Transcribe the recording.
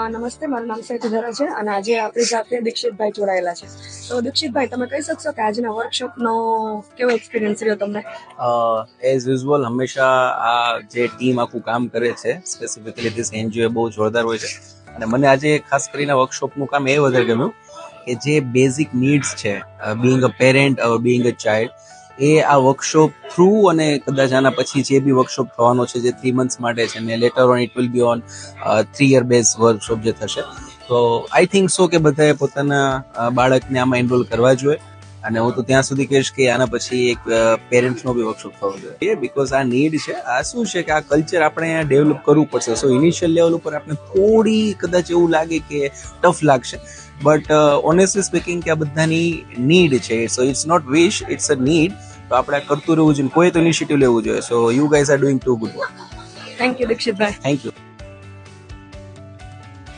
નમસ્તે, મારું નામ સૈથી ધરા છે અને આજે આપણી સાથે દીક્ષિતભાઈ જોડાયેલા છે. તો દીક્ષિતભાઈ, તમે કહી શકશો કે આજના વર્કશોપનો કેવો એક્સપિરિયન્સ રહ્યો તમને? એઝ યુઝ્યુઅલ હંમેશા આ જે ટીમ આખું કામ કરે છે, સ્પેસિફિકલી ધીસ એનજીઓ બહુ જોરદાર હોય છે. અને મને આજે ખાસ કરીને વર્કશોપનું કામ એ વધારે ગમ્યું કે જે બેઝિક નીડ્સ છે, being a parent or being a child, એ આ વર્કશોપ થ્રુ અને કદાચ આના પછી જે બી વર્કશોપ થવાનો છે જે 3 months માટે છે ને letter on it will be on 3 year base workshop જે થશે. તો આઈ થિંક સો કે બધાએ પોતાના બાળકને આમાં ઇન્વોલ્વ કરવા જોઈએ. અને હું તો ત્યાં સુધી કહીશ કે આના પછી એક પેરેન્ટ્સનો બી વર્કશોપ થવો જોઈએ, બીકોઝ આ નીડ છે. આ શું છે કે આ કલ્ચર આપણે ડેવલપ કરવું પડશે. સો ઇનિશિયલ લેવલ ઉપર આપણે થોડી કદાચ એવું લાગે કે ટફ લાગશે, બટ ઓનેસ્ટલી સ્પીકિંગ કે આ બધાની નીડ છે. So it's not wish, it's a need. તો આપણે કરતું રહેવું જોઈએ, કોઈ તો ઇનિશિયેટિવ લેવું જોઈએ. So you guys are doing too good work. Thank you દીક્ષિતભાઈ. Thank you.